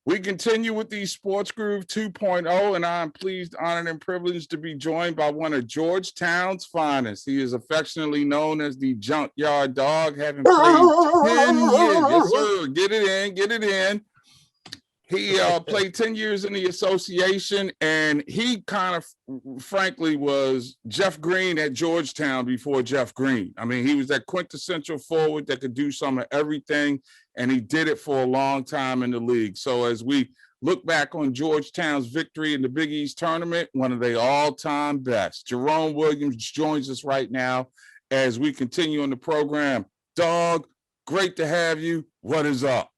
We continue with the Sports Groove 2.0, and I'm pleased, honored, and privileged to be joined by one of Georgetown's finest. He is affectionately known as the Junkyard Dog, having played 10 years. Yes, sir. Get it in, get it in. He played 10 years in the association, and he kind of, frankly, was Jeff Green at Georgetown before Jeff Green. I mean, he was that quintessential forward that could do some of everything, and he did it for a long time in the league. So as we look back on Georgetown's victory in the Big East tournament, one of their all-time best, Jerome Williams joins us right now as we continue on the program. Dog, great to have you. What is up?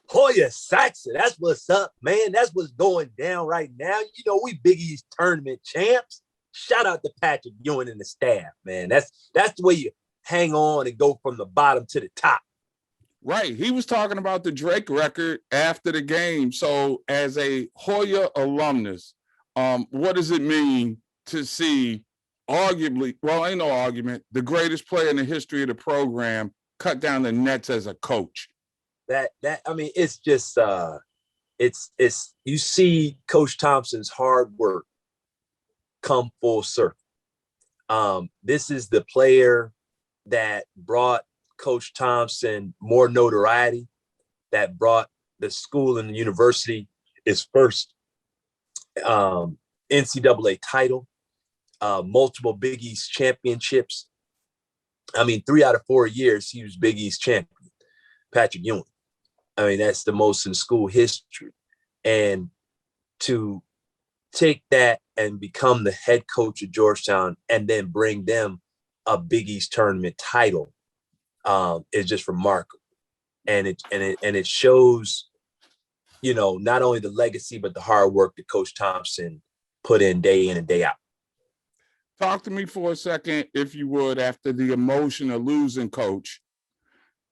Hoya Saxon, that's what's up, man. That's what's going down right now. You know, we Big East tournament champs. Shout out to Patrick Ewing and the staff, man. That's the way you hang on and go from the bottom to the top. Right. He was talking about the Drake record after the game. So as a Hoya alumnus, what does it mean to see arguably, well, ain't no argument, the greatest player in the history of the program cut down the nets as a coach? I mean, it's just it's you see Coach Thompson's hard work come full circle. This is the player that brought Coach Thompson more notoriety, that brought the school and the university its first NCAA title, multiple Big East championships. I mean, 3 out of 4 years he was Big East champion, Patrick Ewing. I mean, that's the most in school history. And to take that and become the head coach of Georgetown and then bring them a Big East tournament title is just remarkable. And it shows, you know, not only the legacy, but the hard work that Coach Thompson put in and day out. Talk to me for a second, if you would, after the emotion of losing Coach,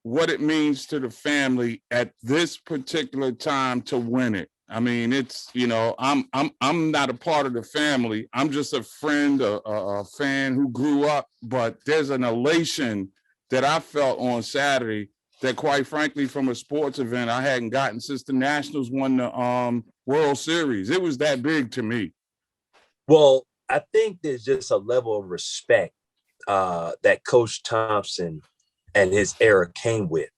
what it means to the family at this particular time to win it. I mean, it's, you know, I'm not a part of the family. I'm just a friend, a fan who grew up, but there's an elation that I felt on Saturday that, quite frankly, from a sports event, I hadn't gotten since the Nationals won the World Series. It was that big to me. Well, I think there's just a level of respect that Coach Thompson and his era came with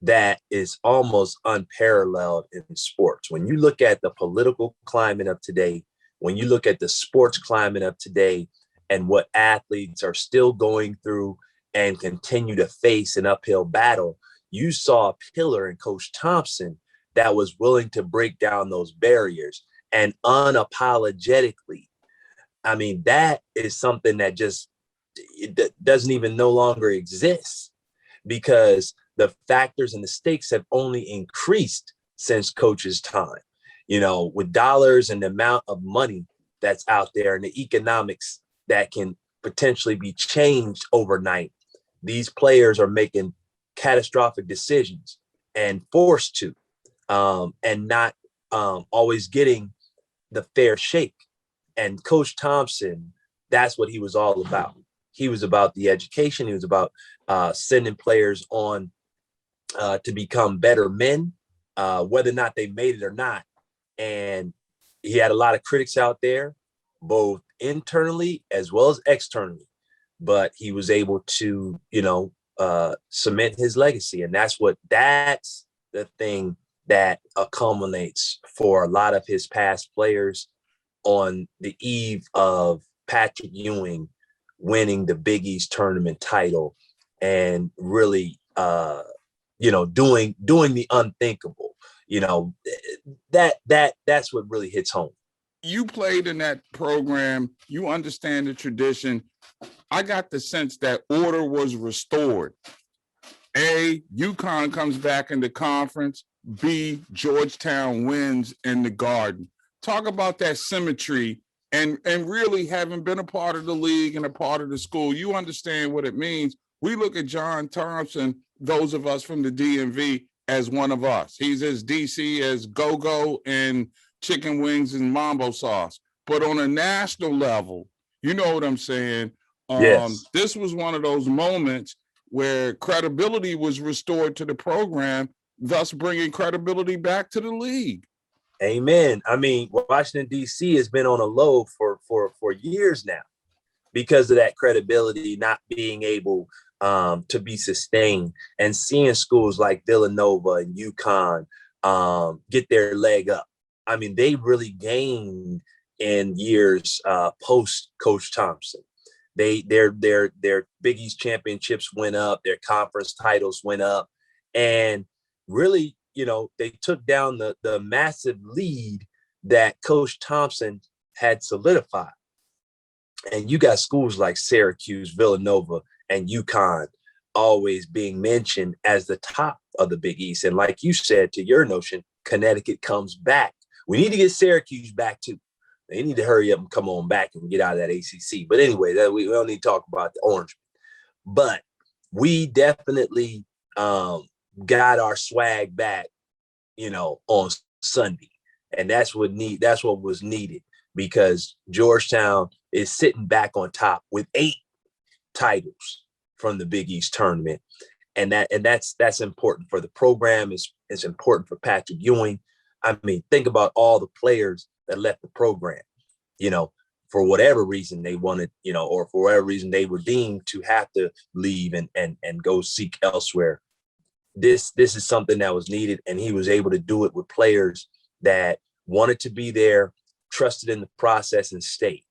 that is almost unparalleled in sports. When you look at the political climate of today, when you look at the sports climate of today and what athletes are still going through and continue to face an uphill battle, you saw a pillar in Coach Thompson that was willing to break down those barriers and unapologetically. I mean, that is something that just doesn't even no longer exist, because the factors and the stakes have only increased since Coach's time. You know, with dollars and the amount of money that's out there and the economics that can potentially be changed overnight, these players are making catastrophic decisions and forced to, and not always getting the fair shake. And Coach Thompson, that's what he was all about. He was about the education. He was about sending players on to become better men, whether or not they made it or not. And he had a lot of critics out there, both internally as well as externally. But he was able to, you know, cement his legacy. And that's the thing that accumulates for a lot of his past players on the eve of Patrick Ewing winning the Big East tournament title and really, you know, doing the unthinkable. You know, that's what really hits home. You played in that program. You understand the tradition. I got the sense that order was restored. A, UConn comes back in the conference. B, Georgetown wins in the Garden. Talk about that symmetry and really having been a part of the league and a part of the school. You understand what it means. We look at John Thompson, those of us from the DMV, as one of us. He's as DC as go-go and chicken wings and mambo sauce. But on a national level, you know what I'm saying? Yes. This was one of those moments where credibility was restored to the program, thus bringing credibility back to the league. Amen. I mean, Washington, D.C. has been on a low for years now because of that credibility not being able to be sustained, and seeing schools like Villanova and UConn get their leg up. I mean, they really gained in years post Coach Thompson. Their Big East championships went up, their conference titles went up, and really, they took down the massive lead that Coach Thompson had solidified. And you got schools like Syracuse, Villanova, and UConn always being mentioned as the top of the Big East. And like you said, to your notion, Connecticut comes back. We need to get Syracuse back too. They need to hurry up and come on back and get out of that ACC. But anyway, we don't need to talk about the Orange. But we definitely got our swag back, on Sunday. And that's what was needed, because Georgetown is sitting back on top with 8 titles from the Big East tournament. And that's important for the program. It's important for Patrick Ewing. I mean, think about all the players that left the program, for whatever reason they wanted, or for whatever reason they were deemed to have to leave and go seek elsewhere. This is something that was needed, and he was able to do it with players that wanted to be there, trusted in the process, and stayed.